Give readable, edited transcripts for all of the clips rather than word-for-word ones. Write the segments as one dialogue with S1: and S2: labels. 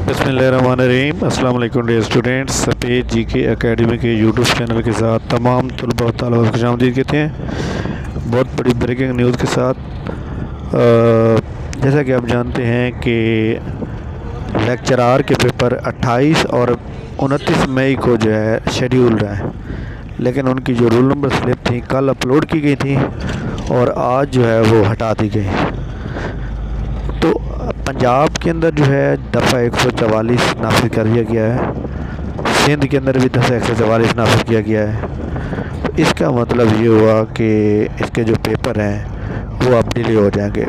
S1: बिस्मिल्लाहिर्रहमानिर्रहीम। अस्सलाम वालेकुम डियर स्टूडेंट्स। सफ़ेद जी के अकेडमी के यूट्यूब चैनल के साथ तमाम तलबा और तालिबात को खुशामदीद कहते हैं। बहुत बड़ी ब्रेकिंग न्यूज़ के साथ जैसा कि आप जानते हैं कि लेक्चरार के पेपर 28 और 29 मई को जो है शेड्यूल रहा है, लेकिन उनकी जो रोल नंबर स्लिप थी कल अपलोड की गई थी और आज जो है वो हटा दी गई। तो पंजाब के अंदर जो है दफ़ा 144 नाफिज कर दिया गया है, सिंध के अंदर भी दफ़ा 144 नाफिज किया गया है। तो इसका मतलब ये हुआ कि इसके जो पेपर हैं वो अब डिले हो जाएंगे।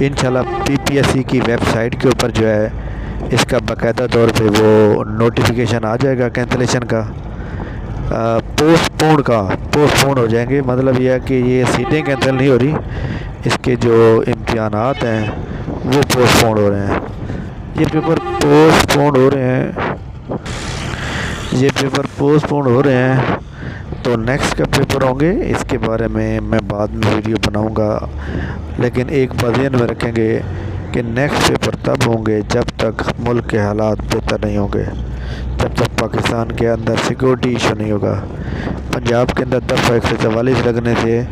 S1: इंशाल्लाह पीपीएससी की वेबसाइट के ऊपर जो है इसका बाकायदा तौर पे वो नोटिफिकेशन आ जाएगा कैंसलेशन का, पोस्टपोन हो जाएंगे। मतलब यह है कि ये सीटें कैंसिल नहीं हो रही, इसके जो इम्तिहानात हैं वो पोस्टपोन हो रहे हैं। ये पेपर पोस्टपोन हो रहे हैं तो नेक्स्ट का पेपर होंगे, इसके बारे में मैं बाद में वीडियो बनाऊंगा। लेकिन एक बात ध्यान में रखेंगे कि नेक्स्ट पेपर तब होंगे जब तक मुल्क के हालात बेहतर नहीं होंगे, जब तक पाकिस्तान के अंदर सिक्योरिटी इशू नहीं होगा। पंजाब के अंदर दफ़ा 144 लगने से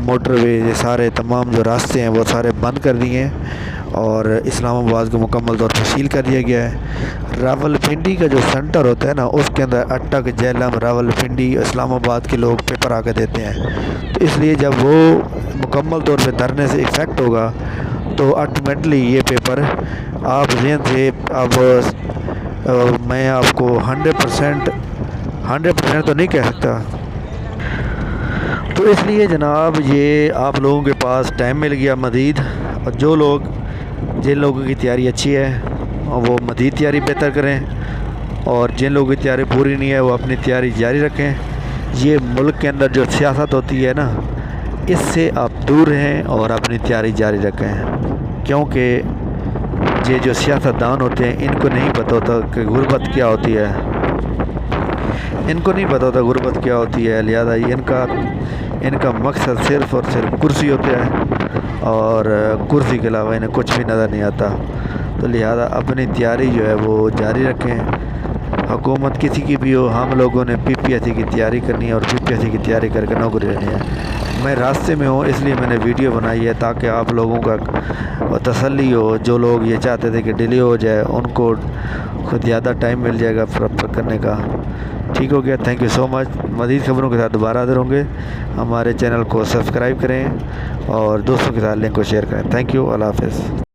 S1: मोटरवे ये सारे तमाम जो रास्ते हैं वो सारे बंद कर दिए हैं और इस्लामाबाद को मुकम्मल तौर पर सील कर दिया गया है। रावलपिंडी का जो सेंटर होता है ना, उसके अंदर अटक, झेलम, रावलपिंडी, इस्लामाबाद के लोग पेपर आके देते हैं। तो इसलिए जब वो मुकम्मल तौर पर धरने से इफ़ेक्ट होगा तो ऑटोमेटिकली ये पेपर आप जहन से अब मैं आपको 100% तो नहीं कह सकता। तो इसलिए जनाब ये आप लोगों के पास टाइम मिल गया मज़ीद, और जिन लोगों की तैयारी अच्छी है वो मज़ीद तैयारी बेहतर करें, और जिन लोगों की तैयारी पूरी नहीं है वो अपनी तैयारी जारी रखें। ये मुल्क के अंदर जो सियासत होती है ना, इससे आप दूर रहें और अपनी तैयारी जारी रखें, क्योंकि ये जो सियासतदान होते हैं इनको नहीं पता होता कि गुर्बत क्या होती है, लिहाजा इनका मकसद सिर्फ़ और सिर्फ कुर्सी होता है और कुर्सी के अलावा इन्हें कुछ भी नज़र नहीं आता। तो लिहाजा अपनी तैयारी जो है वो जारी रखें। हुकूमत किसी की भी हो, हम लोगों ने पीपीएससी की तैयारी करनी है और पीपीएससी की तैयारी करके नौकरी लेनी है। मैं रास्ते में हूँ इसलिए मैंने वीडियो बनाई है ताकि आप लोगों का तसल्ली हो। जो लोग ये चाहते थे कि डिले हो जाए उनको खुद ज़्यादा टाइम मिल जाएगा प्रॉपर करने का। ठीक हो गया, थैंक यू सो मच। मज़ीद खबरों के साथ दोबारा हाज़िर होंगे। हमारे चैनल को सब्सक्राइब करें और दोस्तों के साथ लिंक को शेयर करें। थैंक यू, अल्लाह हाफ़िज़।